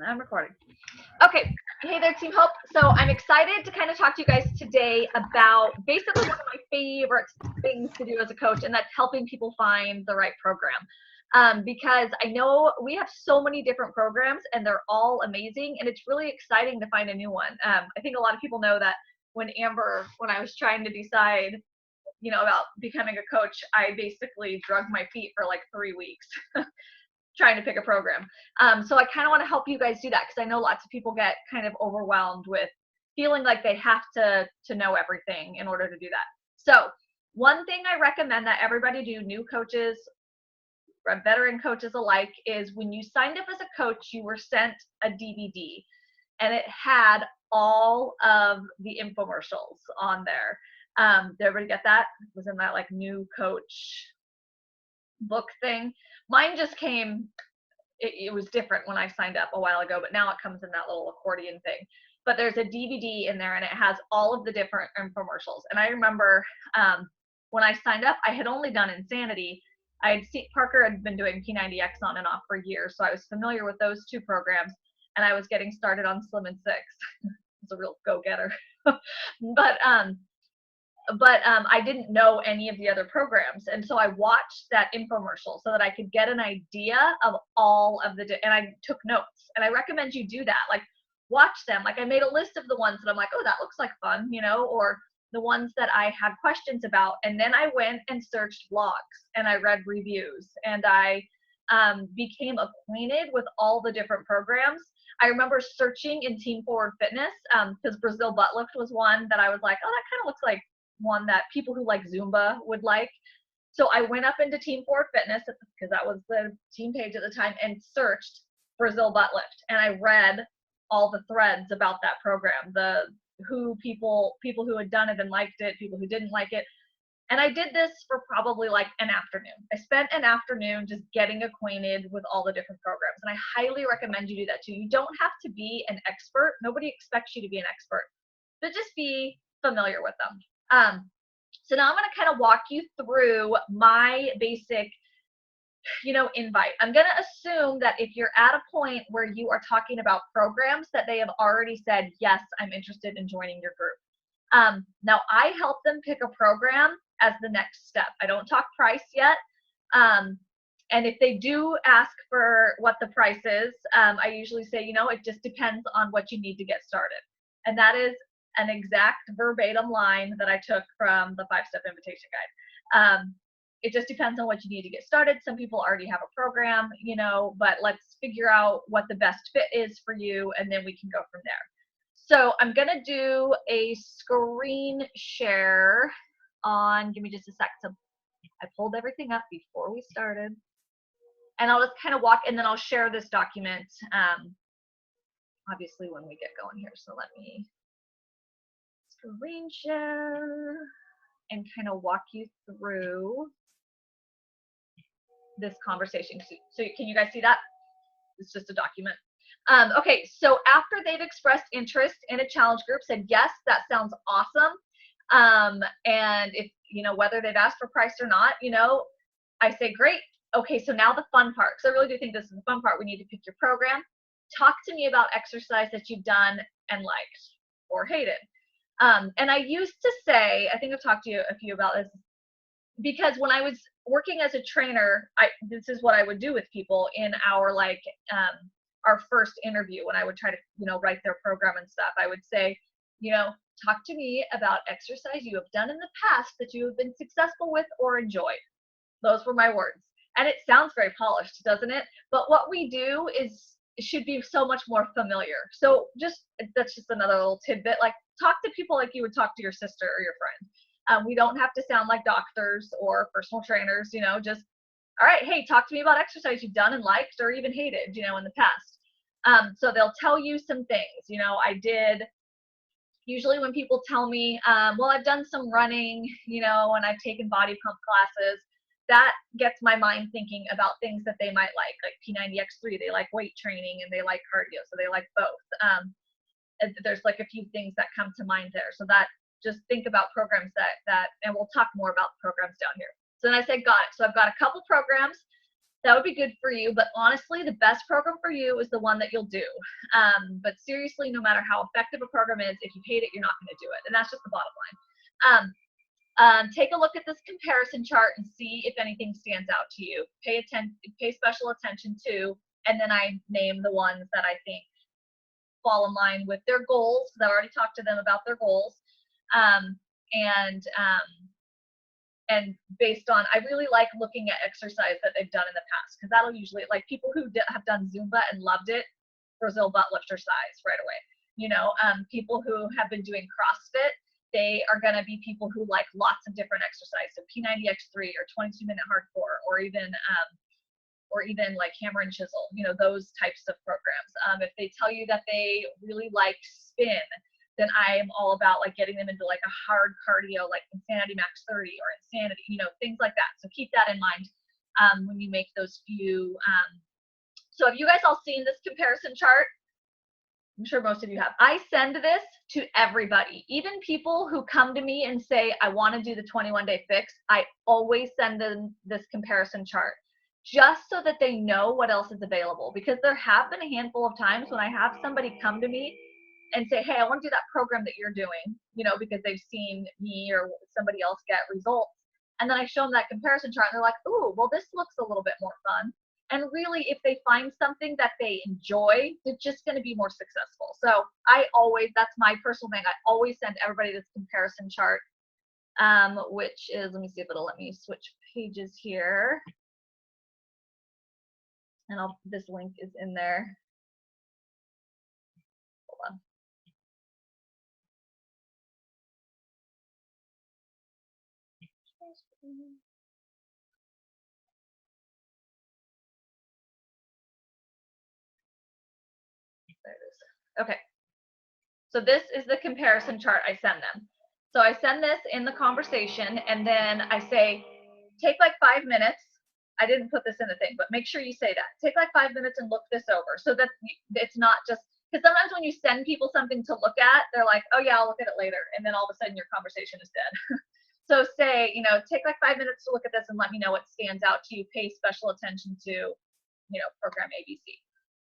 I'm recording. Okay. Hey there, Team Hope. So I'm excited to kind of talk to you guys today about basically one of my favorite things to do as a coach, and that's helping people find the right program. Because I know we have so many different programs and they're all amazing, and it's really exciting to find a new one. I think a lot of people know that when I was trying to decide, about becoming a coach, I basically drug my feet for like 3 weeks. Trying to pick a program. So I kind of want to help you guys do that because I know lots of people get kind of overwhelmed with feeling like they have to know everything in order to do that. So one thing I recommend that everybody do, new coaches, veteran coaches alike, is when you signed up as a coach, you were sent a DVD and it had all of the infomercials on there. Did everybody get that? It was in that like new coach book thing. Mine just came, it was different when I signed up a while ago, but now it comes in that little accordion thing. But there's a DVD in there and it has all of the different infomercials. And I remember when I signed up, I had only done Insanity. I had seen Parker had been doing P90X on and off for years, so I was familiar with those two programs, and I was getting started on Slim and Six. It's a real go-getter. but I didn't know any of the other programs. And so I watched that infomercial so that I could get an idea of all of and I took notes. And I recommend you do that. Like, watch them. Like, I made a list of the ones that I'm like, oh, that looks like fun, or the ones that I had questions about. And then I went and searched blogs and I read reviews and I became acquainted with all the different programs. I remember searching in Team Forward Fitness because Brazil Butt Lift was one that I was like, oh, that kind of looks like one that people who like Zumba would like. So I went up into Team Forward Fitness because that was the team page at the time and searched Brazil Butt Lift, and I read all the threads about that program, people who had done it and liked it, people who didn't like it. And I did this for probably like an afternoon. I spent an afternoon just getting acquainted with all the different programs, and I highly recommend you do that too. You don't have to be an expert. Nobody expects you to be an expert, but just be familiar with them. So now I'm going to kind of walk you through my basic, invite. I'm going to assume that if you're at a point where you are talking about programs, that they have already said, yes, I'm interested in joining your group. Now I help them pick a program as the next step. I don't talk price yet. And if they do ask for what the price is, I usually say, it just depends on what you need to get started. And that is an exact verbatim line that I took from the 5-Step Invitation Guide. It just depends on what you need to get started. Some people already have a program, but let's figure out what the best fit is for you, and then we can go from there. So I'm going to do a screen share on, give me just a sec. So I pulled everything up before we started, and I'll just kind of walk, and then I'll share this document, obviously, when we get going here. So let me screen share and kind of walk you through this conversation. So can you guys see that? It's just a document. Okay, so after they've expressed interest in a challenge group, said, yes, that sounds awesome. And if, whether they've asked for price or not, I say, great. Okay, so now the fun part, because I really do think this is the fun part. We need to pick your program. Talk to me about exercise that you've done and liked or hated. And I used to say, I think I've talked to you a few about this, because when I was working as a trainer, this is what I would do with people in our our first interview when I would try to, write their program and stuff. I would say, talk to me about exercise you have done in the past that you have been successful with or enjoyed. Those were my words. And it sounds very polished, doesn't it? But what we do is, it should be so much more familiar. So that's just another little tidbit. Like, talk to people like you would talk to your sister or your friend. We don't have to sound like doctors or personal trainers, just, all right, hey, talk to me about exercise you've done and liked or even hated, in the past. So they'll tell you some things. I did, usually when people tell me, well, I've done some running, and I've taken body pump classes, that gets my mind thinking about things that they might like P90X3. They like weight training and they like cardio, so they like both. There's like a few things that come to mind there. So that, just think about programs that, and we'll talk more about programs down here. So then I said, got it. So I've got a couple programs. that would be good for you. But honestly, the best program for you is the one that you'll do. But seriously, no matter how effective a program is, if you hate it, you're not going to do it. And that's just the bottom line. Take a look at this comparison chart and see if anything stands out to you. Pay special attention to, and then I name the ones that I think fall in line with their goals, because I already talked to them about their goals. And based on, I really like looking at exercise that they've done in the past, because that'll usually, like people who have done Zumba and loved it, Brazil butt lifter size right away. You know, people who have been doing CrossFit, they are going to be people who like lots of different exercises, so P90X3 or 22-minute hardcore, or even like hammer and chisel, you know, those types of programs. If they tell you that they really like spin, then I am all about like getting them into like a hard cardio, like Insanity Max 30 or Insanity, you know, things like that. So keep that in mind when you make those few. So have you guys all seen this comparison chart? I'm sure most of you have. I send this to everybody, even people who come to me and say, I want to do the 21-day fix. I always send them this comparison chart just so that they know what else is available, because there have been a handful of times when I have somebody come to me and say, hey, I want to do that program that you're doing, you know, because they've seen me or somebody else get results. And then I show them that comparison chart and they're like, ooh, well, this looks a little bit more fun. And really, if they find something that they enjoy, they're just going to be more successful. So that's my personal thing. I always send everybody this comparison chart, which is, let me see if it'll let me switch pages here. And this link is in there. Hold on. There it is. Okay. So this is the comparison chart I send them. So I send this in the conversation, and then I say, take like 5 minutes. I didn't put this in the thing, but make sure you say that. Take like 5 minutes and look this over, so that it's not just, because sometimes when you send people something to look at, they're like, oh yeah, I'll look at it later. And then all of a sudden your conversation is dead. So say, you know, take like 5 minutes to look at this and let me know what stands out to you. Pay special attention to, you know, program ABC.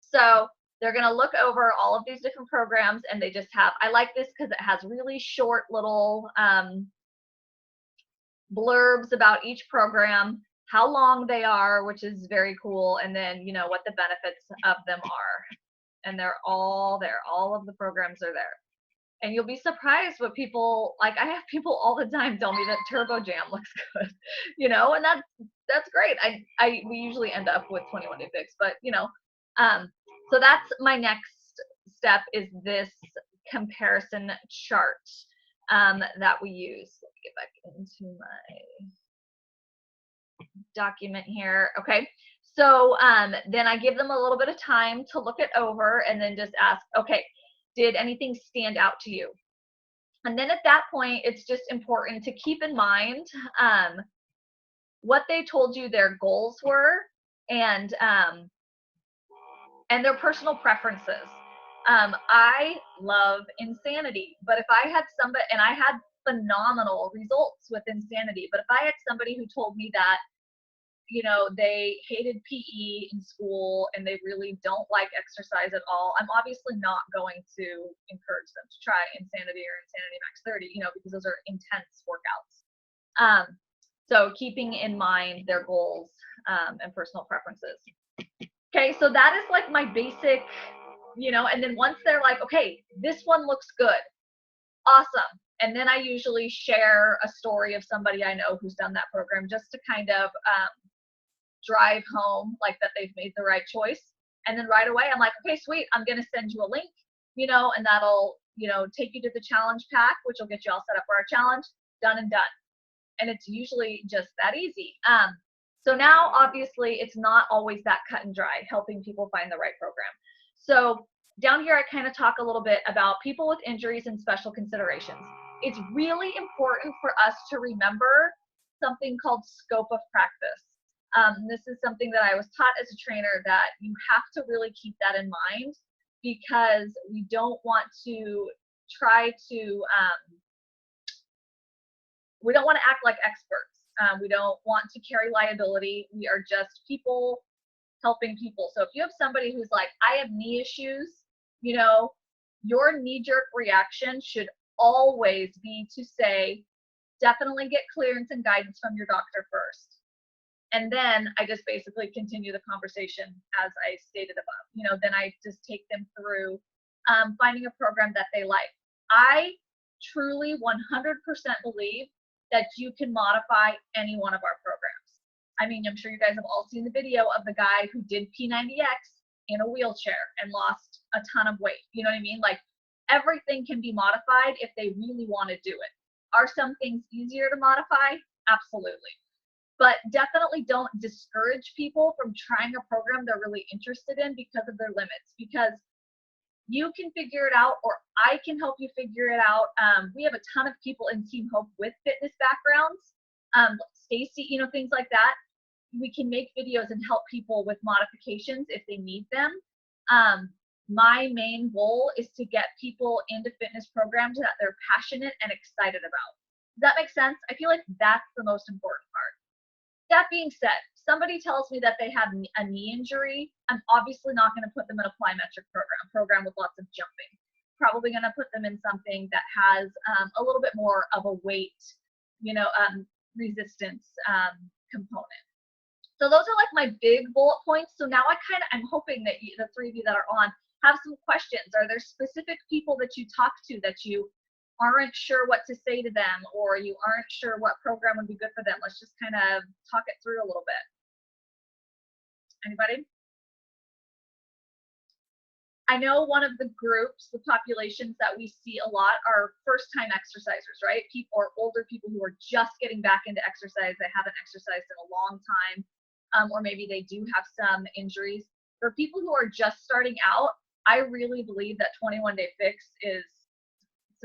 So they're going to look over all of these different programs, and they just have, I like this because it has really short little blurbs about each program, how long they are, which is very cool, and then, you know, what the benefits of them are. And they're all there. All of the programs are there. And you'll be surprised what people, like I have people all the time tell me that Turbo Jam looks good, you know, and that's great. We usually end up with 21-day fix, but you know, so that's my next step, is this comparison chart that we use. Let me get back into my document here. Okay. So then I give them a little bit of time to look it over, and then just ask, okay, did anything stand out to you? And then at that point, it's just important to keep in mind what they told you their goals were, and their personal preferences. I love Insanity, but if I had somebody, and I had phenomenal results with Insanity, but if I had somebody who told me that, you know, they hated PE in school and they really don't like exercise at all, I'm obviously not going to encourage them to try Insanity or Insanity Max 30, you know, because those are intense workouts. So keeping in mind their goals and personal preferences. Okay, so that is like my basic, you know, and then once they're like, okay, this one looks good, awesome. And then I usually share a story of somebody I know who's done that program, just to kind of drive home like that they've made the right choice. And then right away I'm like, okay, sweet, I'm going to send you a link, you know, and that'll, you know, take you to the challenge pack, which will get you all set up for our challenge. Done and done. And it's usually just that easy. So now obviously it's not always that cut and dry, helping people find the right program. So down here I kind of talk a little bit about people with injuries and special considerations. It's really important for us to remember something called scope of practice. This is something that I was taught as a trainer, that you have to really keep that in mind, because we don't want to try to, we don't want to act like experts. We don't want to carry liability. We are just people helping people. So if you have somebody who's like, I have knee issues, you know, your knee-jerk reaction should always be to say, definitely get clearance and guidance from your doctor first. And then I just basically continue the conversation as I stated above. You know, then I just take them through finding a program that they like. I truly 100% believe that you can modify any one of our programs. I mean, I'm sure you guys have all seen the video of the guy who did P90X in a wheelchair and lost a ton of weight. You know what I mean? Like, everything can be modified if they really want to do it. Are some things easier to modify? Absolutely. But definitely don't discourage people from trying a program they're really interested in because of their limits, because you can figure it out, or I can help you figure it out. We have a ton of people in Team Hope with fitness backgrounds, Stacy, you know, things like that. We can make videos and help people with modifications if they need them. My main goal is to get people into fitness programs that they're passionate and excited about. Does that make sense? I feel like that's the most important part. That being said, somebody tells me that they have a knee injury, I'm obviously not going to put them in a plyometric program with lots of jumping. Probably going to put them in something that has a little bit more of a weight, you know, resistance component. So those are like my big bullet points. So now I'm hoping that the three of you that are on have some questions. Are there specific people that you talk to that you aren't sure what to say to them, or you aren't sure what program would be good for them? Let's just kind of talk it through a little bit. Anybody? I know one of the groups, the populations that we see a lot are first-time exercisers, right? People or older people who are just getting back into exercise. They haven't exercised in a long time, or maybe they do have some injuries. For people who are just starting out, I really believe that 21 Day Fix is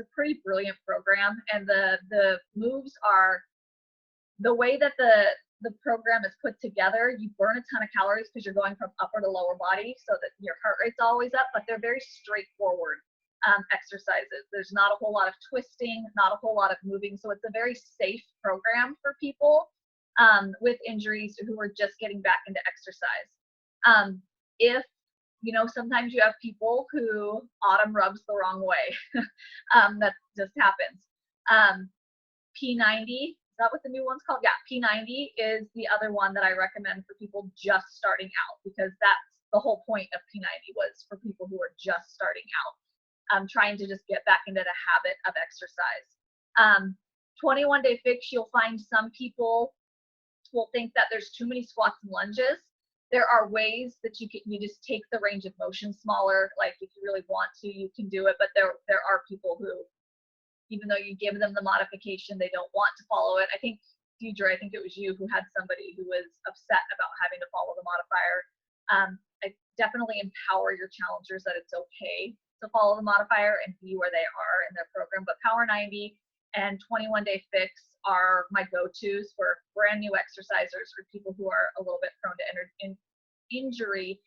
a pretty brilliant program, and the moves are the way that the program is put together. You burn a ton of calories because you're going from upper to lower body, so that your heart rate's always up, but they're very straightforward exercises. There's not a whole lot of twisting, not a whole lot of moving, so it's a very safe program for people with injuries who are just getting back into exercise. If you know, sometimes you have people who Autumn rubs the wrong way. That just happens. P90, is that what the new one's called? Yeah, P90 is the other one that I recommend for people just starting out, because that's the whole point of P90, was for people who are just starting out, trying to just get back into the habit of exercise. 21 Day Fix, you'll find some people will think that there's too many squats and lunges. There are ways that you just take the range of motion smaller. Like, if you really want to, you can do it. But there are people who, even though you give them the modification, they don't want to follow it. I think, Deidre, I think it was you who had somebody who was upset about having to follow the modifier. I definitely empower your challengers that it's okay to follow the modifier and be where they are in their program. But Power 90 and 21 Day Fix are my go-tos for brand new exercisers, or people who are a little bit prone to injury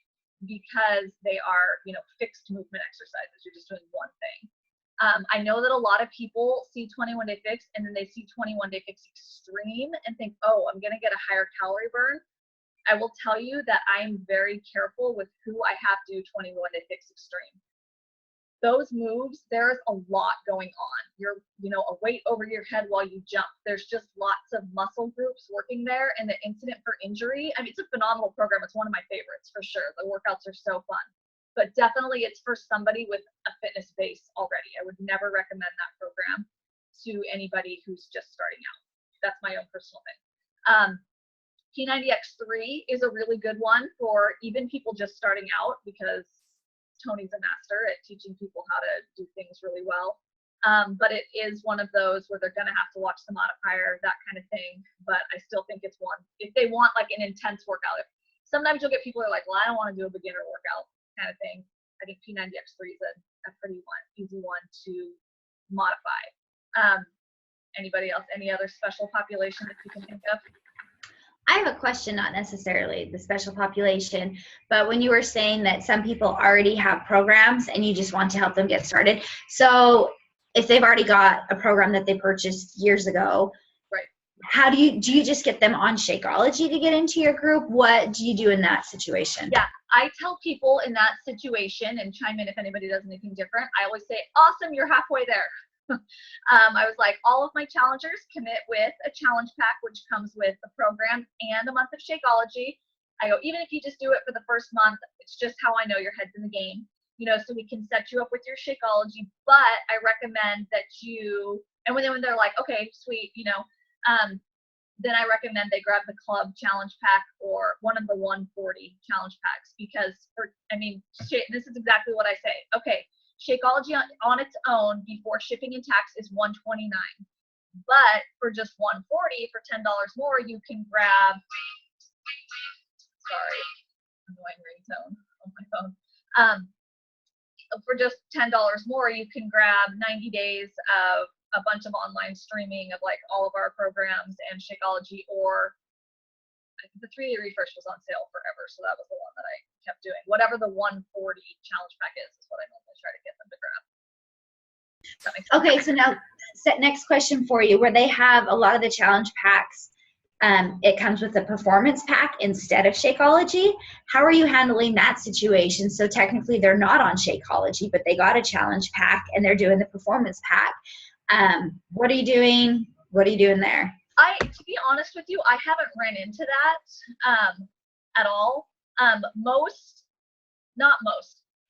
because they are, you know, fixed movement exercises. You're just doing one thing. I know that a lot of people see 21 Day Fix and then they see 21 Day Fix Extreme and think, oh, I'm going to get a higher calorie burn. I will tell you that I'm very careful with who I have do 21 Day Fix Extreme. Those moves, there's a lot going on. You're, you know, a weight over your head while you jump. There's just lots of muscle groups working there, and the incident for injury, I mean, it's a phenomenal program. It's one of my favorites for sure. The workouts are so fun, but definitely it's for somebody with a fitness base already. I would never recommend that program to anybody who's just starting out. That's my own personal thing. P90X3 is a really good one for even people just starting out, because Tony's a master at teaching people how to do things really well. But it is one of those where they're going to have to watch the modifier, that kind of thing. But I still think it's one, if they want like an intense workout. Sometimes you'll get people who are like, well, I don't want to do a beginner workout kind of thing. I think P90X3 is a pretty easy one to modify. Anybody else? Any other special population that you can think of? I have a question, not necessarily the special population, but when you were saying that some people already have programs and you just want to help them get started. So if they've already got a program that they purchased years ago, right, how do you just get them on Shakeology to get into your group? What do you do in that situation? Yeah, I tell people in that situation, and chime in if anybody does anything different. I always say, awesome, you're halfway there. I was like, all of my challengers commit with a challenge pack, which comes with a program and a month of Shakeology. I go, even if you just do it for the first month, it's just how I know your head's in the game, so we can set you up with your Shakeology. But I recommend that you, and when they're like, okay, sweet, then I recommend they grab the club challenge pack or one of the 140 challenge packs, because this is exactly what I say. Okay, Shakeology on its own before shipping and tax is $129, but for just $140, for $10 more, you can grab, sorry, annoying ringtone on my phone. For just $10 more, you can grab 90 days of a bunch of online streaming of like all of our programs and Shakeology, or the 3-day refresh was on sale forever, so that was the one that I kept doing. Whatever the 140 challenge pack is what I normally try to get them to grab. That makes sense. Okay, so now next question for you, where they have a lot of the challenge packs, it comes with a performance pack instead of Shakeology. How are you handling that situation? So technically they're not on Shakeology, but they got a challenge pack and they're doing the performance pack. What are you doing? What are you doing there? To be honest with you, I haven't ran into that at all.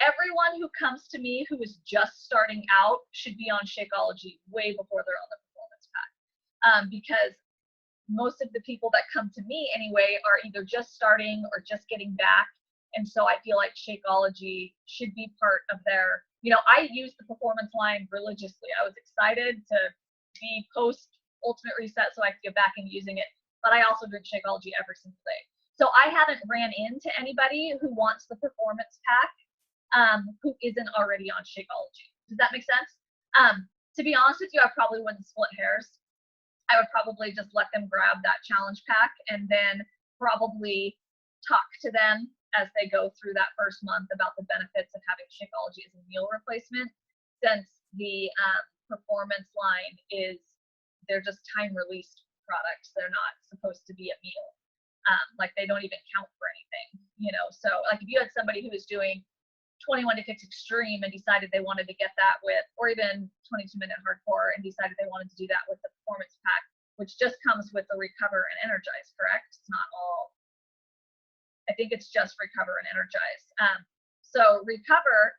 Everyone who comes to me who is just starting out should be on Shakeology way before they're on the performance pack, because most of the people that come to me anyway are either just starting or just getting back, and so I feel like Shakeology should be part of their, I use the performance line religiously. I was excited to be post Ultimate Reset so I could get back into using it, but I also drink Shakeology every single day. So I haven't ran into anybody who wants the performance pack who isn't already on Shakeology. Does that make sense? To be honest with you, I probably wouldn't split hairs. I would probably just let them grab that challenge pack and then probably talk to them as they go through that first month about the benefits of having Shakeology as a meal replacement, since the performance line they're just time released products. They're not supposed to be a meal. Like they don't even count for anything, so like if you had somebody who was doing 21 Day Fix Extreme and decided they wanted to get that with, or even 22-minute hardcore and decided they wanted to do that with the performance pack, which just comes with the Recover and Energize, correct? It's not all, I think it's just Recover and Energize. So Recover,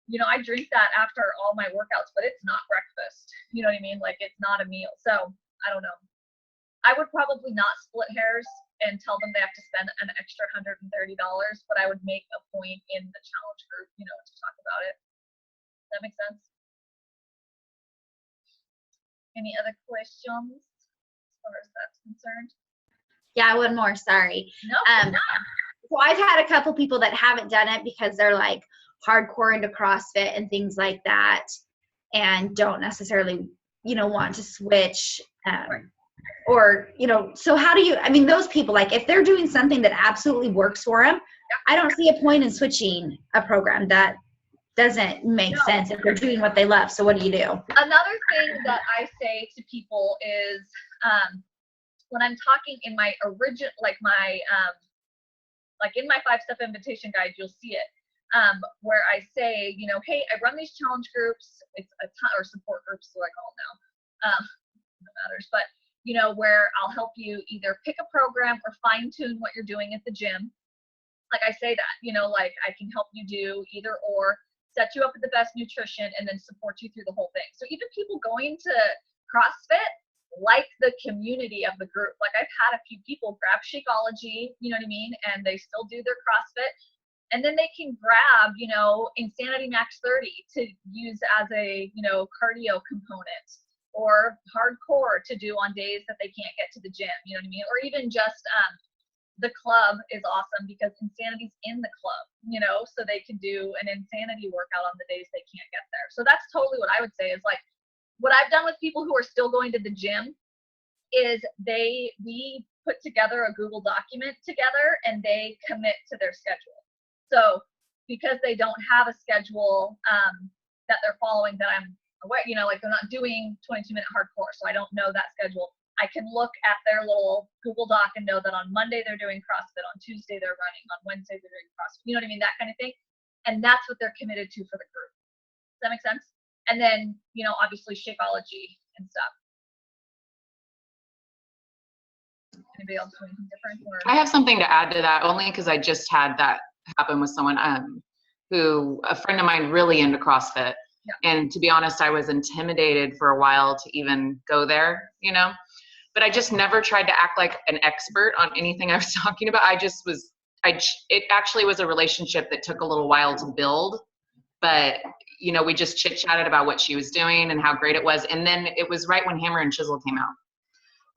I drink that after all my workouts, but it's not breakfast. You know what I mean? Like it's not a meal. So I don't know. I would probably not split hairs and tell them they have to spend an extra $130, but I would make a point in the challenge group, to talk about it. Does that make sense? Any other questions as far as that's concerned? Yeah, one more, sorry. No. So I've had a couple people that haven't done it because they're like hardcore into CrossFit and things like that, and don't necessarily, want to switch. Right. Or, so how do you, those people, like if they're doing something that absolutely works for them, I don't see a point in switching a program. That doesn't make sense if they're doing what they love. So what do you do? Another thing that I say to people is when I'm talking in my original, like in my 5-step invitation guide, you'll see it. Where I say, hey, I run these challenge groups. It's a ton, or support groups, so I call them now. It matters, but where I'll help you either pick a program or fine tune what you're doing at the gym. Like I say that, like I can help you do either or, set you up with the best nutrition, and then support you through the whole thing. So even people going to CrossFit like the community of the group. Like I've had a few people grab Shakeology, you know what I mean, and they still do their CrossFit. And then they can grab, Insanity Max 30 to use as a, cardio component, or hardcore to do on days that they can't get to the gym, you know what I mean? Or even just the club is awesome because Insanity's in the club, so they can do an Insanity workout on the days they can't get there. So that's totally what I would say is like, what I've done with people who are still going to the gym is we put together a Google document together and they commit to their schedule. So because they don't have a schedule that they're following that I'm aware, like they're not doing 22-minute hardcore, so I don't know that schedule. I can look at their little Google Doc and know that on Monday they're doing CrossFit, on Tuesday they're running, on Wednesday they're doing CrossFit. You know what I mean? That kind of thing. And that's what they're committed to for the group. Does that make sense? And then, you know, obviously Shakeology and stuff. Anybody else do anything different? Or? I have something to add to that, only because I just had that happen with someone who, a friend of mine, really into CrossFit. Yeah. And to be honest, I was intimidated for a while to even go there, you know, but I just never tried to act like an expert on anything I was talking about. It actually was a relationship that took a little while to build, but you know, we just chit chatted about what she was doing and how great it was. And then it was right when Hammer and Chisel came out.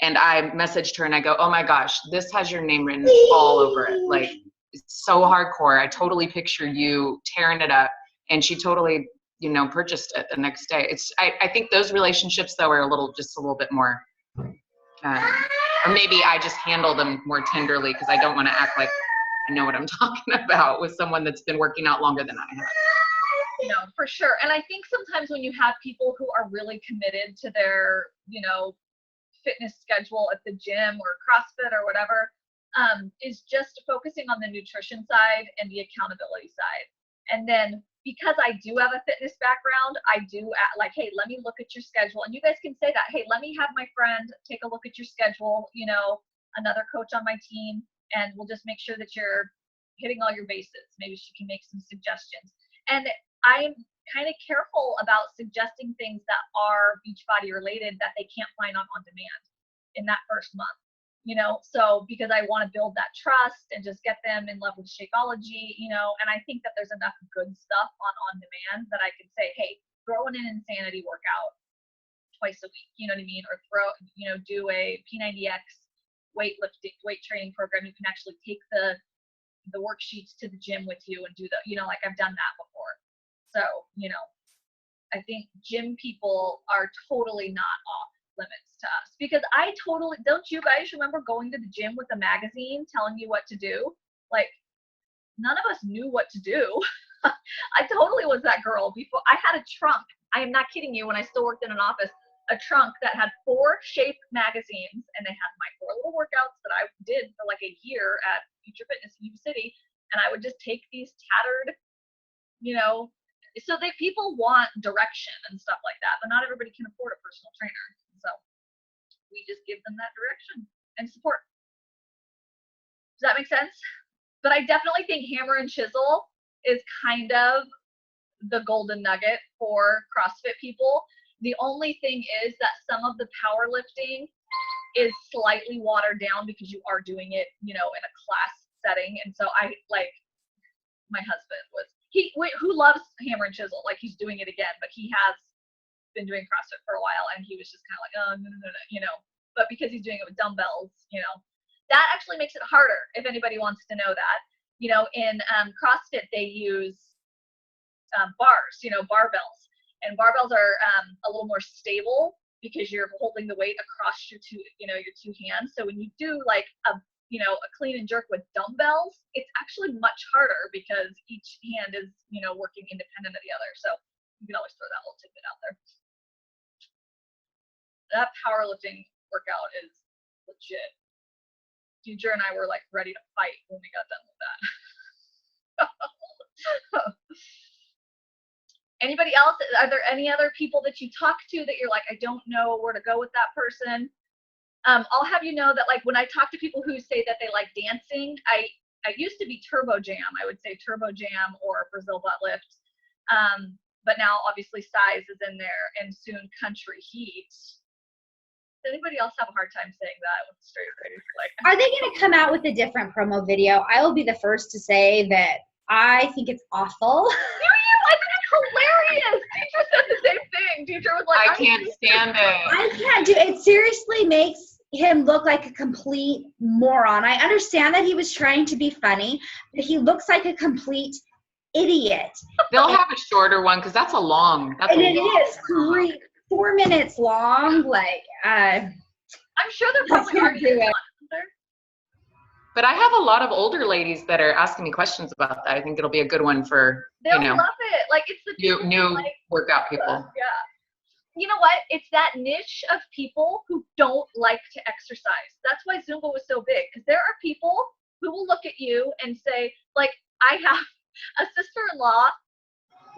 And I messaged her and I go, oh my gosh, this has your name written all over it. Like, it's so hardcore. I totally picture you tearing it up. And she totally, you know, purchased it the next day. I think those relationships though are just a little bit more, or maybe I just handle them more tenderly because I don't want to act like I know what I'm talking about with someone that's been working out longer than I have. No, for sure. And I think sometimes when you have people who are really committed to their, you know, fitness schedule at the gym or CrossFit or whatever, is just focusing on the nutrition side and the accountability side. And then because I do have a fitness background, I do like, hey, let me look at your schedule. And you guys can say that, hey, let me have my friend take a look at your schedule, you know, another coach on my team, and we'll just make sure that you're hitting all your bases. Maybe she can make some suggestions. And I'm kind of careful about suggesting things that are Beachbody related that they can't find on demand in that first month, you know, so because I want to build that trust and just get them in love with Shakeology, you know, and I think that there's enough good stuff on demand that I can say, hey, throw in an insanity workout twice a week, you know what I mean, or do a P90X weight training program. You can actually take the worksheets to the gym with you and do the, you know, like I've done that before. So, you know, I think gym people are totally not off limits to us, because don't you guys remember going to the gym with a magazine telling you what to do? Like, none of us knew what to do. I totally was that girl before. I had a trunk. I am not kidding you. When I still worked in an office, a trunk that had 4 Shape magazines, and they had my 4 little workouts that I did for like a year at Future Fitness in Yuba City. And I would just take these tattered, you know, so people want direction and stuff like that, but not everybody can afford a personal trainer. So we just give them that direction and support. Does that make sense? But I definitely think Hammer and Chisel is kind of the golden nugget for CrossFit people. The only thing is that some of the powerlifting is slightly watered down because you are doing it, you know, in a class setting. And so I like, my husband who loves Hammer and Chisel, like he's doing it again, but he has been doing CrossFit for a while, and he was just kind of like, oh, no, you know, but because he's doing it with dumbbells, you know, that actually makes it harder if anybody wants to know that. You know, in CrossFit, they use bars, you know, barbells, and barbells are a little more stable because you're holding the weight across your two hands. So when you do like a clean and jerk with dumbbells, it's actually much harder because each hand is, you know, working independent of the other. So you can always throw that little tidbit out there. That powerlifting workout is legit. Deidre and I were like ready to fight when we got done with that. Anybody else? Are there any other people that you talk to that you're like, I don't know where to go with that person? I'll have you know that like when I talk to people who say that they like dancing, I used to be Turbo Jam. I would say Turbo Jam or Brazil Butt Lift. But now obviously Size is in there, and soon Country Heat. Does anybody else have a hard time saying that with a straight face? Like, are they going to come out with a different promo video? I will be the first to say that I think it's awful. I think it's hilarious. Deidre said the same thing. Deidre was like, I can't stand it. I can't do it. It seriously makes him look like a complete moron. I understand that he was trying to be funny, but he looks like a complete idiot. They'll have a shorter one because that's a long. And it is 4 minutes long. Like, I'm sure they're probably arguing on there. But I have a lot of older ladies that are asking me questions about that. I think it'll be a good one for They'll love it. Like, it's the new like, workout people. Yeah. you know what? It's that niche of people who don't like to exercise. That's why Zumba was so big, because there are people who will look at you and say, like, I have a sister-in-law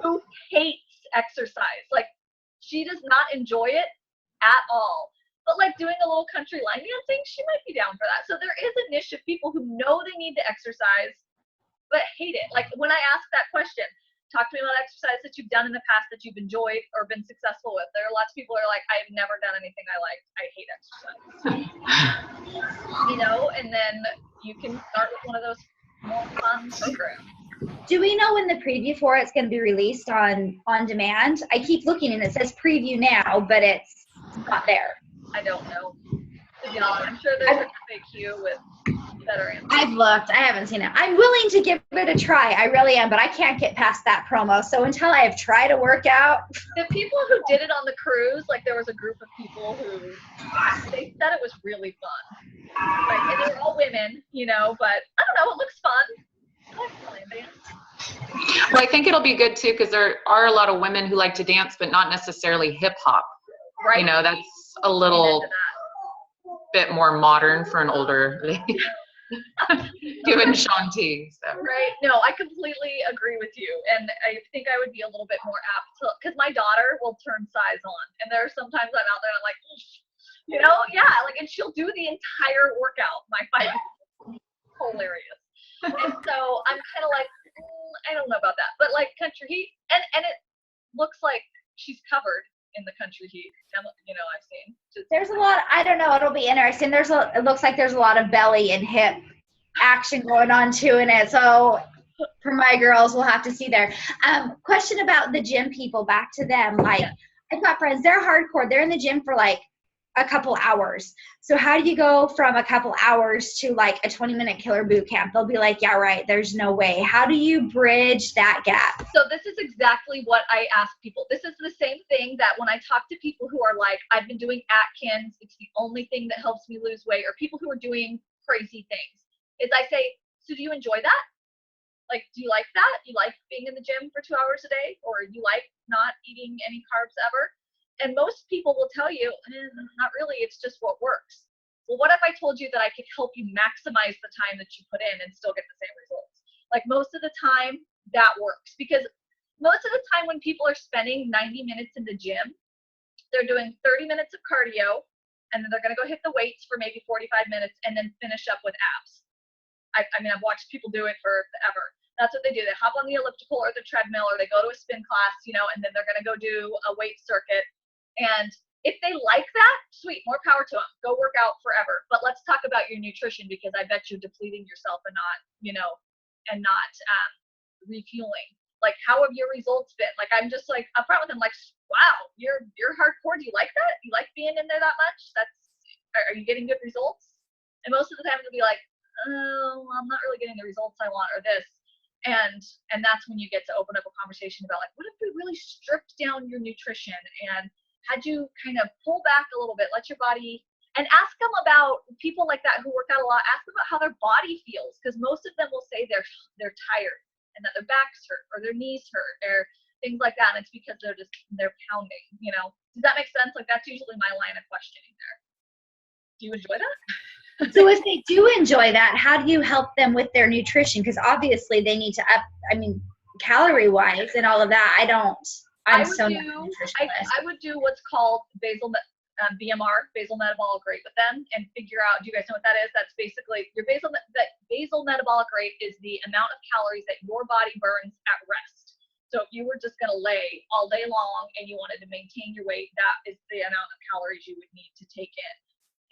who hates exercise. Like, she does not enjoy it at all. But like doing a little country line dancing, she might be down for that. So there is a niche of people who know they need to exercise, but hate it. Like when I ask that question, talk to me about exercise that you've done in the past that you've enjoyed or been successful with. There are lots of people who are like, I've never done anything I like. I hate exercise. You know, and then you can start with one of those more fun programs. Do we know when the preview for it's going to be released on demand? I keep looking and it says preview now, but it's not there. I don't know. To be honest, I'm sure there's a FAQ with better answers. I've looked. I haven't seen it. I'm willing to give it a try. I really am, but I can't get past that promo. So until I have tried a workout. The people who did it on the cruise, like there was a group of people who they said it was really fun. Like, and they were all women, you know, but I don't know, it looks fun. I like the line dance. Well, I think it'll be good too, because there are a lot of women who like to dance, but not necessarily hip hop. Right. You know, that's a little bit more modern for an older lady. Given Shanti. So. Right. No, I completely agree with you. And I think I would be a little bit more apt to, because my daughter will turn size on. And there are sometimes I'm out there and I'm like, you know, yeah, like, and she'll do the entire workout. My 5 hilarious. And so I'm kind of like, I don't know about that. But like Country Heat, and it looks like she's covered in the Country Heat. You know, I've seen. There's a lot. I don't know. It'll be interesting. It looks like there's a lot of belly and hip action going on too in it. So for my girls, we'll have to see there. Question about the gym people. Back to them. Like I've got friends. They're hardcore. They're in the gym for like a couple hours. So how do you go from a couple hours to like a 20-minute killer boot camp? They'll be like, yeah, right. There's no way. How do you bridge that gap? So this is exactly what I ask people. This is the same thing that when I talk to people who are like, I've been doing Atkins, it's the only thing that helps me lose weight, or people who are doing crazy things, is I say, so do you enjoy that? Like, do you like that? You like being in the gym for 2 hours a day? Or you like not eating any carbs ever? And most people will tell you, not really, it's just what works. Well, what if I told you that I could help you maximize the time that you put in and still get the same results? Like most of the time that works, because most of the time when people are spending 90 minutes in the gym, they're doing 30 minutes of cardio, and then they're going to go hit the weights for maybe 45 minutes and then finish up with abs. I mean, I've watched people do it forever. That's what they do. They hop on the elliptical or the treadmill, or they go to a spin class, you know, and then they're going to go do a weight circuit. And if they like that, sweet, more power to them. Go work out forever. But let's talk about your nutrition, because I bet you're depleting yourself and not, you know, and not refueling. Like, how have your results been? Like, I'm just like upfront with them, like, wow, you're hardcore. Do you like that? You like being in there that much? Are you getting good results? And most of the time it'll be like, oh, I'm not really getting the results I want, or this. And that's when you get to open up a conversation about like, what if we really stripped down your nutrition and had you kind of pull back a little bit, let your body, and ask them about people like that who work out a lot, ask them about how their body feels, because most of them will say they're tired and that their backs hurt or their knees hurt or things like that, and it's because they're pounding, you know. Does that make sense? Like, that's usually my line of questioning there. Do you enjoy that? So if they do enjoy that, how do you help them with their nutrition? Because obviously they need to up, I mean, calorie-wise and all of that. I would do what's called BMR, basal metabolic rate with them, and figure out, do you guys know what that is? That's basically your basal metabolic rate is the amount of calories that your body burns at rest. So if you were just going to lay all day long and you wanted to maintain your weight, that is the amount of calories you would need to take in.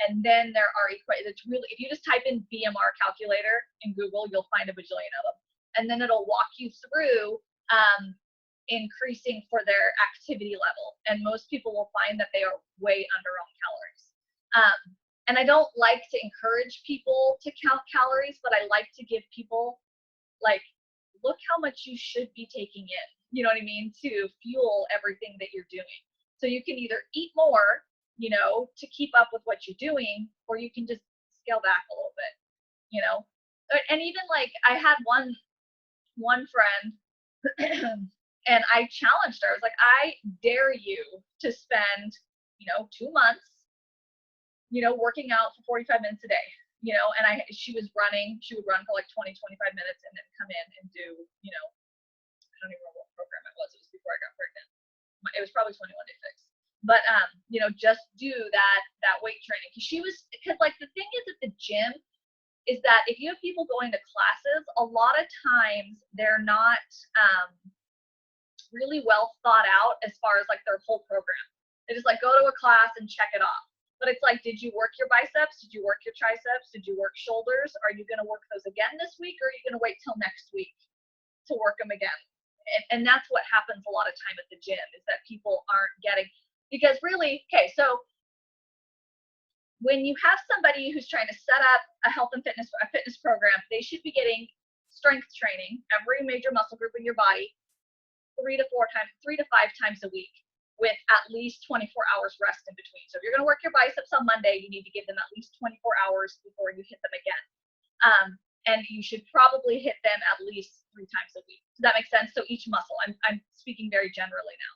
And then there are it's really, if you just type in BMR calculator in Google, you'll find a bajillion of them. And then it'll walk you through increasing for their activity level, and most people will find that they are way under on calories. And I don't like to encourage people to count calories, but I like to give people, like, look how much you should be taking in, you know what I mean, to fuel everything that you're doing. So you can either eat more, you know, to keep up with what you're doing, or you can just scale back a little bit, you know. And even like I had one friend And I challenged her. I was like, I dare you to spend, 2 months, working out for 45 minutes a day, and she would run for like 20, 25 minutes and then come in and do, I don't even remember what program it was. It was before I got pregnant. It was probably 21 Day Fix. But, just do that weight training. Because like the thing is at the gym is that if you have people going to classes, a lot of times they're not really well thought out as far as like their whole program. They just like go to a class and check it off. But it's like, did you work your biceps? Did you work your triceps? Did you work shoulders? Are you going to work those again this week, or are you going to wait till next week to work them again? And that's what happens a lot of time at the gym, is that people aren't getting, because really, okay, so when you have somebody who's trying to set up a fitness program, they should be getting strength training, every major muscle group in your body, 3 to 5 times a week, with at least 24 hours rest in between. So if you're going to work your biceps on Monday, you need to give them at least 24 hours before you hit them again. And you should probably hit them at least 3 times a week. Does that make sense? So each muscle, I'm speaking very generally now.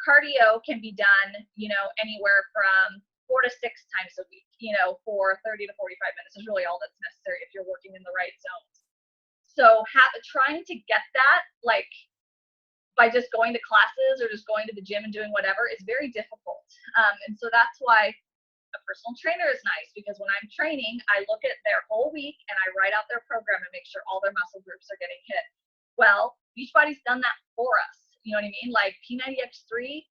Cardio can be done, anywhere from 4 to 6 times a week, for 30 to 45 minutes is really all that's necessary if you're working in the right zones. So trying to get that, like, by just going to classes or just going to the gym and doing whatever is very difficult. And so that's why a personal trainer is nice, because when I'm training, I look at their whole week and I write out their program and make sure all their muscle groups are getting hit. Well, Beachbody's done that for us. You know what I mean? Like P90X3,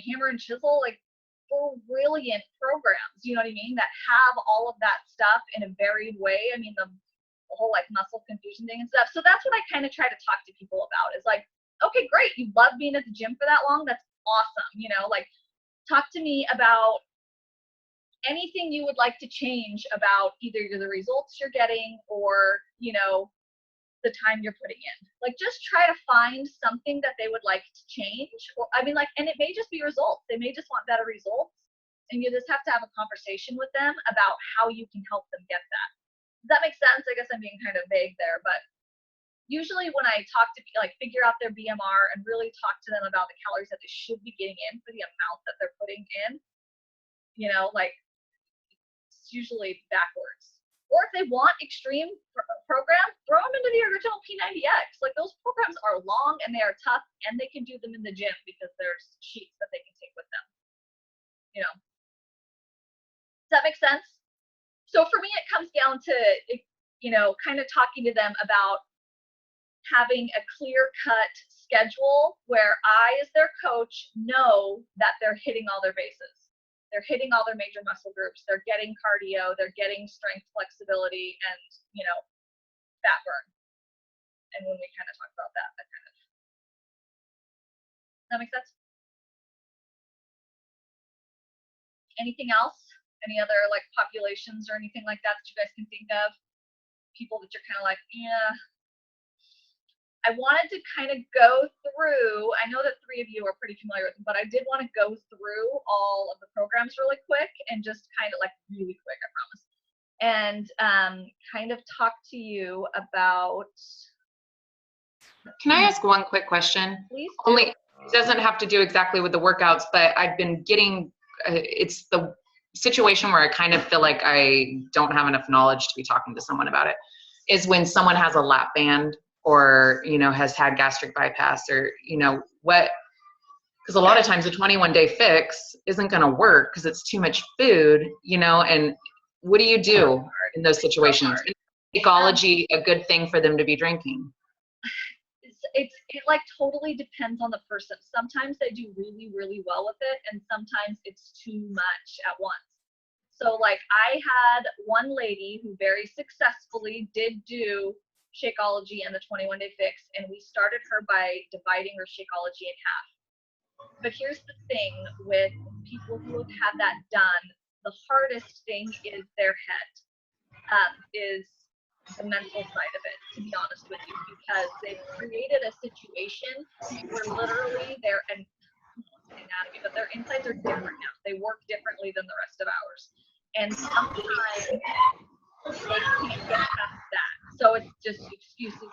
Hammer and Chisel, like brilliant programs, you know what I mean, that have all of that stuff in a varied way. I mean, the whole like muscle confusion thing and stuff. So that's what I kind of try to talk to people about, is like, okay, great, you love being at the gym for that long, that's awesome. Like, talk to me about anything you would like to change about either the results you're getting or, the time you're putting in. Like, just try to find something that they would like to change. Or, and it may just be results. They may just want better results. And you just have to have a conversation with them about how you can help them get that. Does that make sense? I guess I'm being kind of vague there, but usually when I talk to people, like, figure out their BMR and really talk to them about the calories that they should be getting in for the amount that they're putting in, like, it's usually backwards. Or if they want extreme programs, throw them into the original P90X. Like, those programs are long and they are tough, and they can do them in the gym because there's sheets that they can take with them. Does that make sense? So for me, it comes down to, kind of talking to them about having a clear-cut schedule where I, as their coach, know that they're hitting all their bases. They're hitting all their major muscle groups. They're getting cardio. They're getting strength, flexibility, and, fat burn. And when we kind of talk about that kind of, does that make sense? Anything else? Any other like populations or anything like that you guys can think of? People that you're kind of like, yeah. I wanted to kind of go through, I know that 3 of you are pretty familiar with them, but I did want to go through all of the programs really quick and just kind of like really quick, I promise. And kind of talk to you about. Can I ask one quick question? Please do. Only, it doesn't have to do exactly with the workouts, but I've been getting, it's the situation where I kind of feel like I don't have enough knowledge to be talking to someone about it, is when someone has a lap band or, has had gastric bypass or, what, because a lot of times a 21-day fix isn't going to work because it's too much food, and what do you do in those situations? Is Shakeology a good thing for them to be drinking? It like totally depends on the person. Sometimes they do really, really well with it, and sometimes it's too much at once. So like, I had one lady who very successfully did do Shakeology and the 21-day fix, and we started her by dividing her Shakeology in half. But here's the thing with people who have had that done, the hardest thing is their head, is the mental side of it, to be honest with you, because they've created a situation where literally their anatomy, but their insides are different now. They work differently than the rest of ours. And sometimes they can't get past that. So it's just excuses.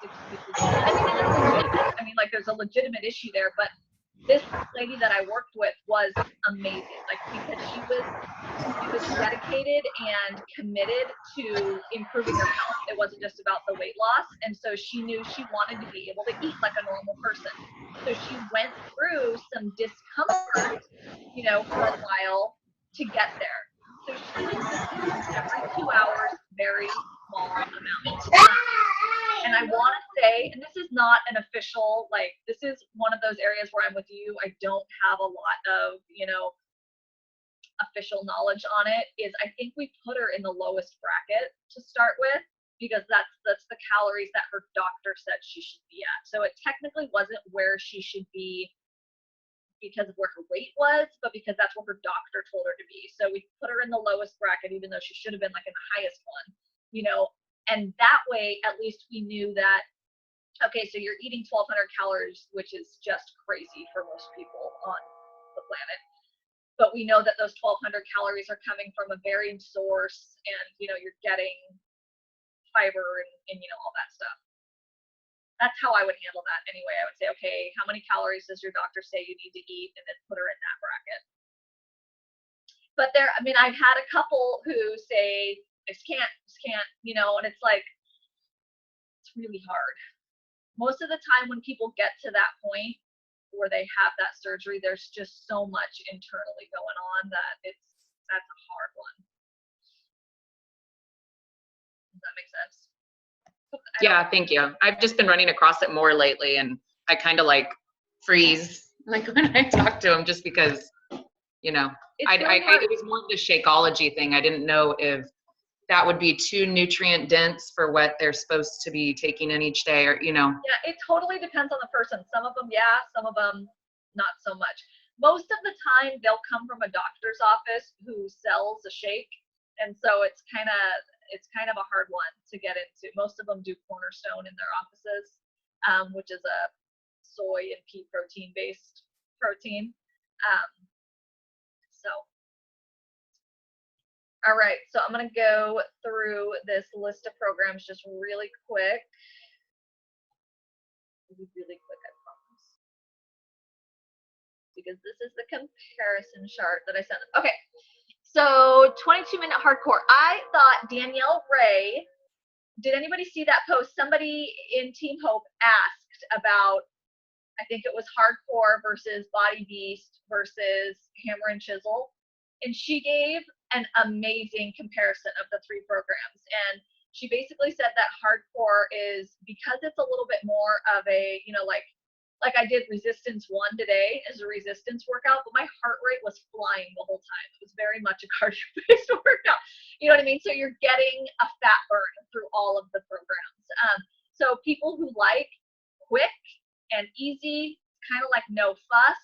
I mean, and it's legitimate. I mean, like there's a legitimate issue there, but this lady that I worked with was amazing. Like because she was dedicated and committed to improving her health. It wasn't just about the weight loss. And so she knew she wanted to be able to eat like a normal person. So she went through some discomfort, you know, for a while to get there. So she was just eating every 2 hours, very small amounts. And I want to say, and this is not an official, like, this is one of those areas where I'm with you. I don't have a lot of, you know, official knowledge on it. Is I think we put her in the lowest bracket to start with, because that's the calories that her doctor said she should be at. So it technically wasn't where she should be because of where her weight was, but because that's what her doctor told her to be. So we put her in the lowest bracket, even though she should have been like in the highest one, you know, and that way, at least we knew that, okay, so you're eating 1,200 calories, which is just crazy for most people on the planet. But we know that those 1,200 calories are coming from a varied source, and, you know, you're getting fiber and you know, all that stuff. That's how I would handle that anyway. I would say, okay, how many calories does your doctor say you need to eat, and then put her in that bracket. But there, I mean, I've had a couple who say, I just can't, you know, and it's like, it's really hard. Most of the time when people get to that point where they have that surgery, there's just so much internally going on that that's a hard one. Does that make sense? Yeah, thank you. I've just been running across it more lately, and I kind of like freeze like when I talk to him, just because, you know, it was more of the Shakeology thing. I didn't know if that would be too nutrient dense for what they're supposed to be taking in each day, or, you know. Yeah, it totally depends on the person. Some of them, yeah, some of them not so much. Most of the time they'll come from a doctor's office who sells a shake, and so it's kind of a hard one to get into. Most of them do Cornerstone in their offices, which is a soy and pea protein based protein. So all right, so I'm gonna go through this list of programs just really quick. Really quick, I promise. Because this is the comparison chart that I sent. Okay, so 22-minute hardcore. I thought Danielle Ray, did anybody see that post? Somebody in Team Hope asked about, I think it was hardcore versus Body Beast versus Hammer and Chisel. And she gave an amazing comparison of the three programs. And she basically said that hardcore is, because it's a little bit more of a, you know, like I did resistance 1 today as a resistance workout, but my heart rate was flying the whole time. It was very much a cardio-based workout. You know what I mean? So you're getting a fat burn through all of the programs. So people who like quick and easy, kind of like no fuss.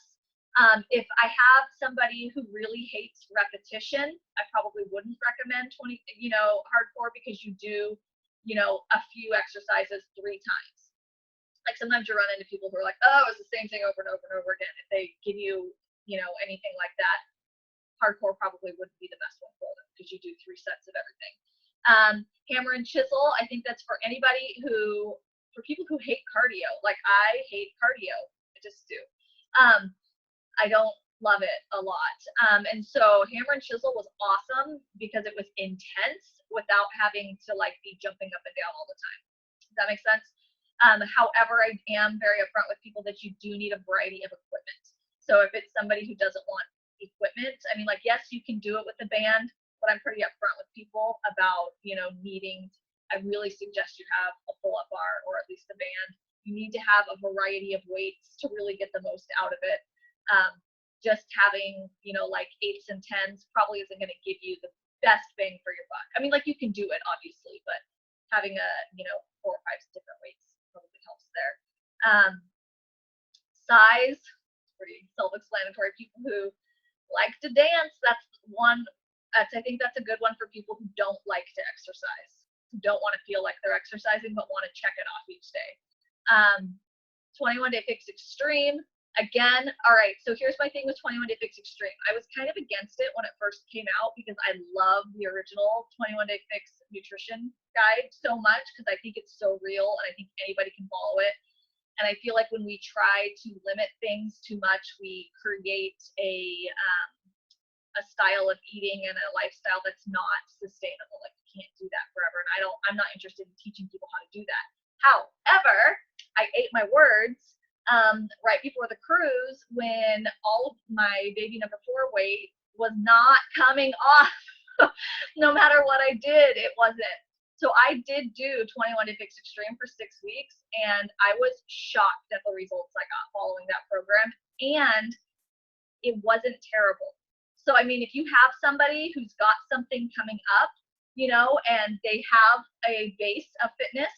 If I have somebody who really hates repetition, I probably wouldn't recommend hardcore, because you do, you know, a few exercises 3 times. Like sometimes you run into people who are like, oh, it's the same thing over and over and over again. If they give you, you know, anything like that, hardcore probably wouldn't be the best one for them, because you do 3 sets of everything. Hammer and Chisel, I think that's for anybody for people who hate cardio. Like I hate cardio, I just do. I don't love it a lot. And so Hammer and Chisel was awesome because it was intense without having to like be jumping up and down all the time. Does that make sense? However, I am very upfront with people that you do need a variety of equipment. So if it's somebody who doesn't want equipment, I mean, like, yes, you can do it with a band, but I'm pretty upfront with people about, you know, I really suggest you have a pull-up bar or at least a band. You need to have a variety of weights to really get the most out of it. Just having, you know, like 8s and 10s probably isn't going to give you the best bang for your buck. I mean, like, you can do it obviously, but having 4 or 5 different weights probably helps there. Size, pretty self-explanatory. People who like to dance, I think that's a good one for people who don't like to exercise, who don't want to feel like they're exercising but want to check it off each day. 21 Day Fix Extreme, Again, all right, so here's my thing with 21 Day Fix Extreme. I was kind of against it when it first came out because I love the original 21 Day Fix nutrition guide so much because I think it's so real and I think anybody can follow it. And I feel like when we try to limit things too much, we create a style of eating and a lifestyle that's not sustainable. Like, you can't do that forever. And I'm not interested in teaching people how to do that. However, I ate my words right before the cruise when all of my baby number 4 weight was not coming off. No matter what I did, it wasn't. So I did do 21 Day Fix Extreme for 6 weeks, and I was shocked at the results I got following that program, and it wasn't terrible. So, I mean, if you have somebody who's got something coming up, you know, and they have a base of fitness,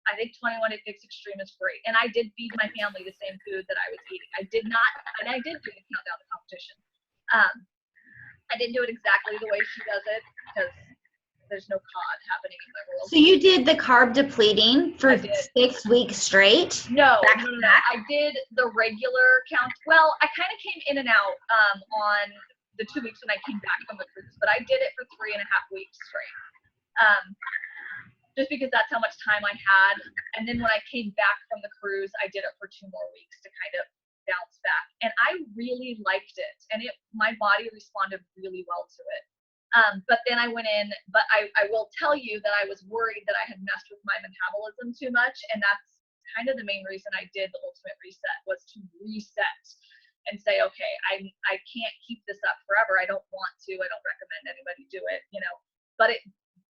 I think 21 Day Fix Extreme is great. And I did feed my family the same food that I was eating. I did not, and I did do the countdown to competition. I didn't do it exactly the way she does it because there's no COD happening in my world. So you did the carb depleting for 6 weeks straight? No. I did the regular count. Well, I kind of came in and out on the 2 weeks when I came back from the cruise, but I did it for 3.5 weeks straight. Just because that's how much time I had. And then when I came back from the cruise, I did it for 2 more weeks to kind of bounce back. And I really liked it. And my body responded really well to it. But then I went in, but I will tell you that I was worried that I had messed with my metabolism too much. And that's kind of the main reason I did the Ultimate Reset, was to reset and say, okay, I can't keep this up forever. I don't want to. I don't recommend anybody do it, you know, but it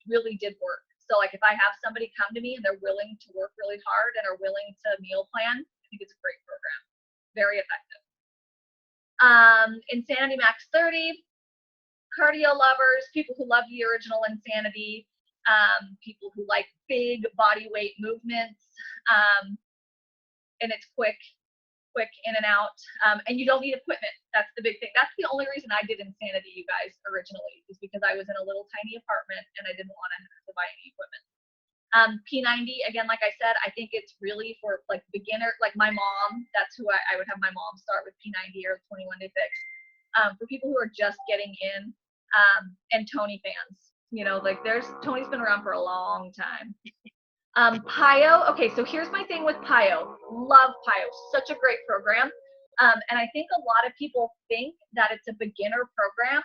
really did work. So like if I have somebody come to me and they're willing to work really hard and are willing to meal plan, I think it's a great program. Very effective. Insanity Max 30, cardio lovers, people who love the original Insanity, people who like big body weight movements, and it's quick in and out, and you don't need equipment. That's the big thing. That's the only reason I did Insanity, you guys, originally, is because I was in a little tiny apartment and I didn't want to have to buy any equipment. P90, again, like I said, I think it's really for like beginner, like my mom. That's who I would have my mom start with P90 or 21 Day Fix. For people who are just getting in, and Tony fans, you know, like Tony's been around for a long time. PiYo, okay, so here's my thing with PiYo. Love PiYo, such a great program. And I think a lot of people think that it's a beginner program,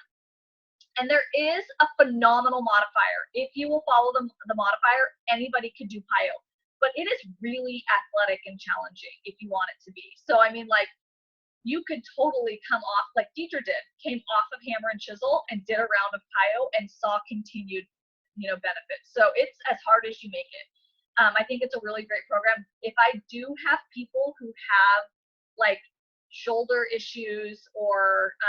and there is a phenomenal modifier. If you will follow the modifier, anybody could do PiYo, but it is really athletic and challenging if you want it to be. So, I mean, like, you could totally come off, like Deidre did, came off of Hammer and Chisel and did a round of PiYo and saw continued, you know, benefits. So it's as hard as you make it. I think it's a really great program. If I do have people who have like shoulder issues or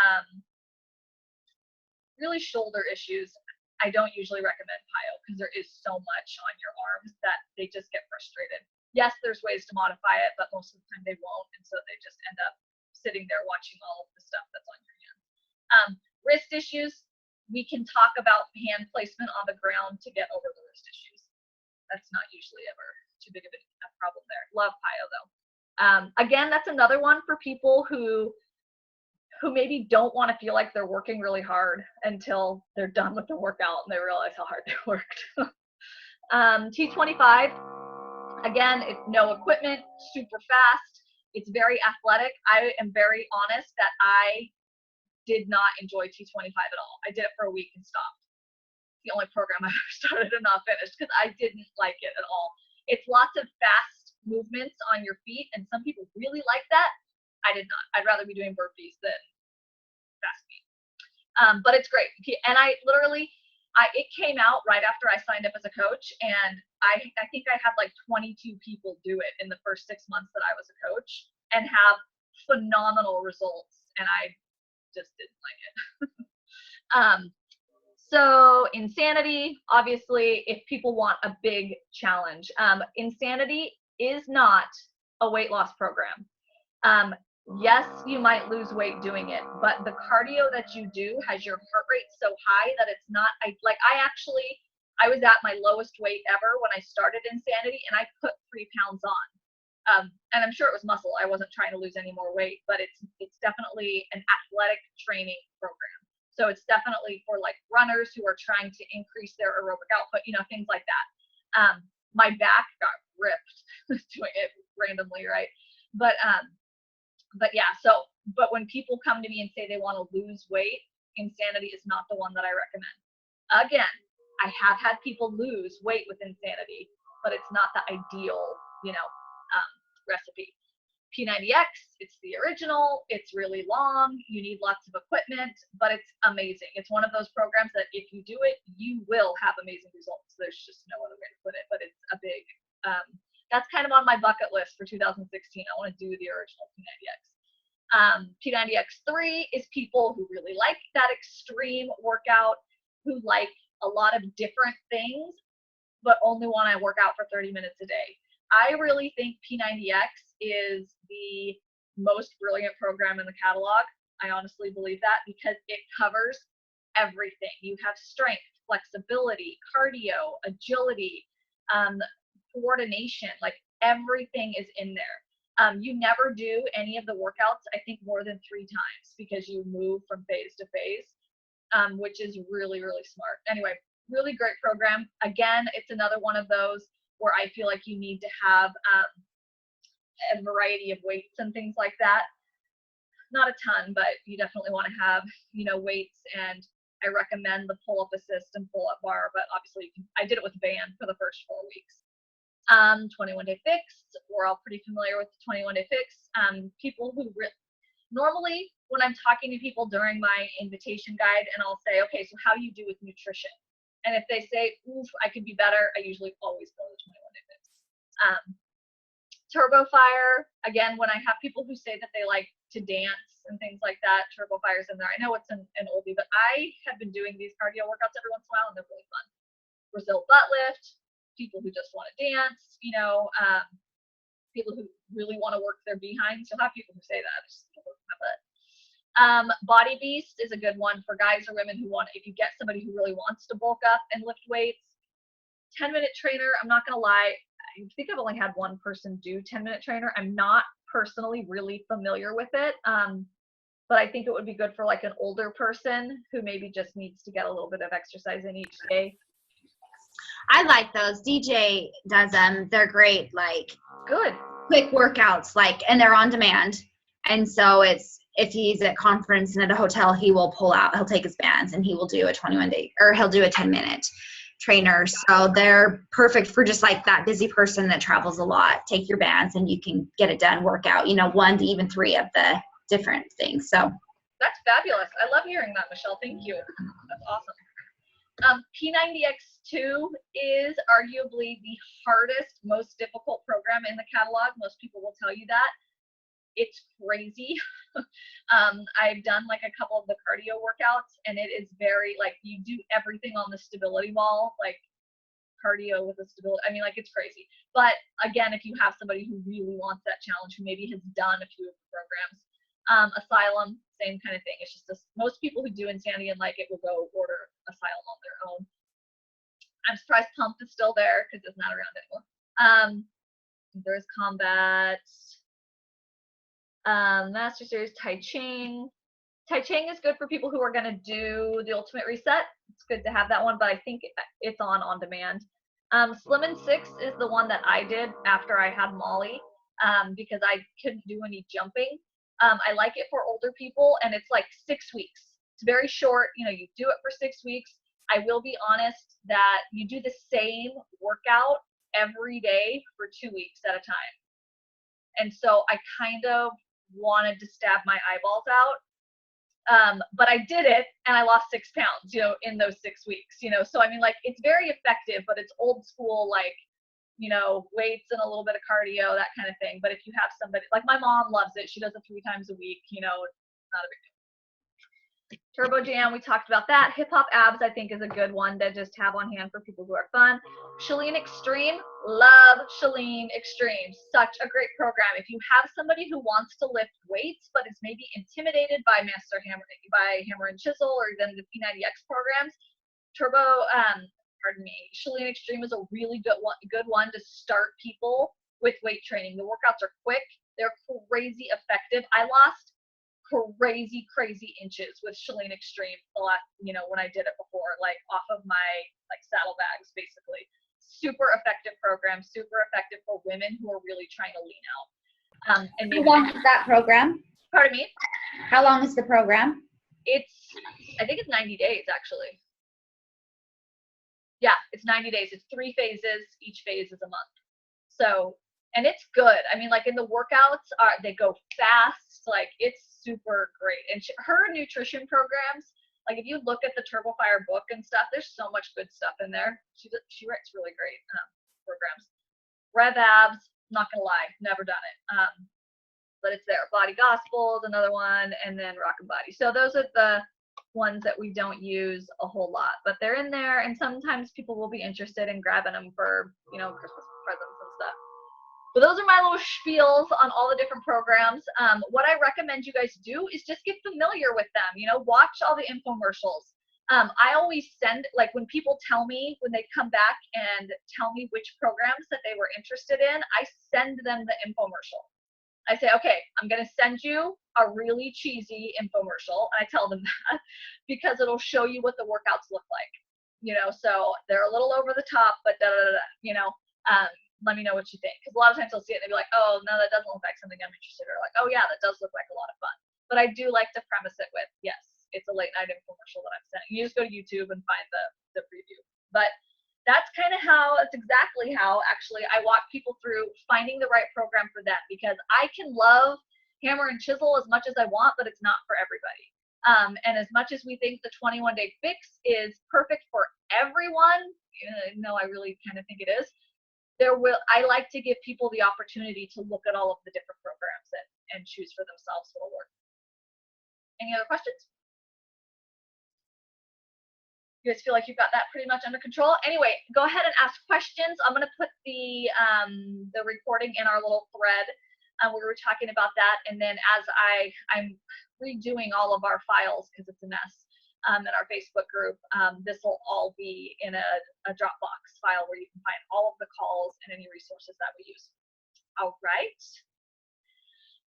really shoulder issues, I don't usually recommend PiYo because there is so much on your arms that they just get frustrated. Yes, there's ways to modify it, but most of the time they won't, and so they just end up sitting there watching all of the stuff that's on your hands. Wrist issues, we can talk about hand placement on the ground to get over the wrist issues. That's not usually ever too big of a problem there. Love PiYo though. Again, that's another one for people who maybe don't want to feel like they're working really hard until they're done with the workout and they realize how hard they worked. T25, again, it's no equipment, super fast. It's very athletic. I am very honest that I did not enjoy T25 at all. I did it for a week and stopped. The only program I ever started and not finished because I didn't like it at all. It's lots of fast movements on your feet, and some people really like that. I did not. I'd rather be doing burpees than fast feet. But it's great. And I literally, it came out right after I signed up as a coach, and I think I had like 22 people do it in the first 6 months that I was a coach and have phenomenal results, and I just didn't like it. So Insanity, obviously, if people want a big challenge, Insanity is not a weight loss program. Yes, you might lose weight doing it, but the cardio that you do has your heart rate so high that it's not, I was at my lowest weight ever when I started Insanity, and I put 3 pounds on. And I'm sure it was muscle. I wasn't trying to lose any more weight, but it's definitely an athletic training program. So it's definitely for like runners who are trying to increase their aerobic output, things like that. My back got ripped doing it randomly, right? But yeah, but when people come to me and say they want to lose weight, Insanity is not the one that I recommend. Again, I have had people lose weight with Insanity, but it's not the ideal, recipe. P90X, it's the original, it's really long, you need lots of equipment, but it's amazing. It's one of those programs that if you do it, you will have amazing results. There's just no other way to put it, but it's a big, that's kind of on my bucket list for 2016. I want to do the original P90X. P90X3 is people who really like that extreme workout, who like a lot of different things, but only want to work out for 30 minutes a day. I really think P90X is the most brilliant program in the catalog. I honestly believe that because it covers everything. You have strength, flexibility, cardio, agility, coordination, like everything is in there. You never do any of the workouts, I think, more than 3 times because you move from phase to phase, which is really, really smart. Anyway, really great program. Again, it's another one of those where I feel like you need to have a variety of weights and things like that. Not a ton, but you definitely want to have, weights, and I recommend the pull-up assist and pull-up bar, but obviously I did it with band for the first 4 weeks. 21-day fix, we're all pretty familiar with the 21-day fix. People who normally when I'm talking to people during my invitation guide, and I'll say, okay, so how do you do with nutrition? And if they say, oof, I could be better, I usually always go to 21-day fix. Turbo Fire, again, when I have people who say that they like to dance and things like that, Turbo Fire's in there. I know it's an oldie, but I have been doing these cardio workouts every once in a while, and they're really fun. Brazil butt lift, people who just want to dance, people who really want to work their behinds. You'll have people who say that, I just want to work my butt. Body Beast is a good one for guys or women who want, if you get somebody who really wants to bulk up and lift weights. 10-minute trainer, I'm not going to lie, I think I've only had one person do 10-minute trainer. I'm not personally really familiar with it, but I think it would be good for like an older person who maybe just needs to get a little bit of exercise in each day. I like those. DJ does them. They're great, like good quick workouts, like, and they're on demand. And so it's, if he's at conference and at a hotel, he'll take his bands and he will do a 21-day, or he'll do a 10-minute trainer. So they're perfect for just like that busy person that travels a lot. Take your bands and you can get it done, workout, 1 to even 3 of the different things. So that's fabulous. I love hearing that, Michelle. Thank you. That's awesome. P90X2 is arguably the hardest, most difficult program in the catalog. Most people will tell you that. It's crazy. I've done like a couple of the cardio workouts, and it is very, like, you do everything on the stability ball, like cardio with the stability. I mean, like, it's crazy. But again, if you have somebody who really wants that challenge, who maybe has done a few of the programs, Asylum, same kind of thing. It's just most people who do Insanity and like it will go order Asylum on their own. I'm surprised Pump is still there because it's not around anymore. There's Combat, Master Series, Taiching. Taiching is good for people who are going to do the Ultimate Reset. It's good to have that one, but I think it's on demand. Slim and 6 is the one that I did after I had Molly, because I couldn't do any jumping. I like it for older people, and it's like 6 weeks. It's very short. You do it for 6 weeks. I will be honest that you do the same workout every day for 2 weeks at a time. And so I kind of wanted to stab my eyeballs out. But I did it, and I lost 6 pounds, in those 6 weeks, So, I mean, like, it's very effective, but it's old school, like, weights and a little bit of cardio, that kind of thing. But if you have somebody, like my mom loves it. She does it 3 times a week, it's not a big deal. Turbo Jam, we talked about that. Hip Hop Abs, I think, is a good one to just have on hand for people who are fun. Chalene Extreme, love Chalene Extreme. Such a great program. If you have somebody who wants to lift weights but is maybe intimidated by Hammer and Chisel, or even the P90X programs, Chalene Extreme is a really good one to start people with weight training. The workouts are quick. They're crazy effective. I lost crazy inches with Chalene Extreme the last, when I did it before, like off of my like saddlebags, basically. Super effective program, super effective for women who are really trying to lean out. And how long is that program? Pardon me? How long is the program? I think it's 90 days actually. Yeah, it's 90 days. It's 3 phases. Each phase is a month. So, and it's good. I mean, like in the workouts, they go fast. Like it's super great. And her nutrition programs, like if you look at the Turbo Fire book and stuff, there's so much good stuff in there. She writes really great programs. Rev Abs, not gonna lie, never done it. But it's there. Body Gospels, another one, and then Rock and Body. So those are the ones that we don't use a whole lot, but they're in there, and sometimes people will be interested in grabbing them for, Christmas presents and stuff. But those are my little spiels on all the different programs. What I recommend you guys do is just get familiar with them. Watch all the infomercials. I always send, like when people tell me, when they come back and tell me which programs that they were interested in, I send them the infomercial. I say, okay, I'm going to send you a really cheesy infomercial. I tell them that because it'll show you what the workouts look like, so they're a little over the top, but let me know what you think. Because a lot of times they'll see it and they'll be like, oh, no, that doesn't look like something I'm interested in. Or like, oh, yeah, that does look like a lot of fun. But I do like to premise it with, yes, it's a late night infomercial that I'm sending. You just go to YouTube and find the preview. But that's exactly how actually I walk people through finding the right program for them, because I can love hammer and chisel as much as I want, but it's not for everybody. And as much as we think the 21-day fix is perfect for everyone, I really kind of think it is. I like to give people the opportunity to look at all of the different programs and choose for themselves what'll work. Any other questions? You guys feel like you've got that pretty much under control? Anyway, go ahead and ask questions. I'm going to put the recording in our little thread where we were talking about that. And then as I'm redoing all of our files because it's a mess in our Facebook group, this will all be in a Dropbox file where you can find all of the calls and any resources that we use. All right.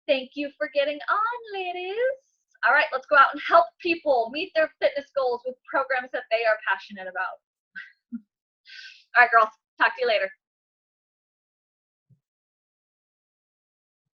Thank you for getting on, ladies. All right, let's go out and help people meet their fitness goals with programs that they are passionate about. All right, girls, talk to you later.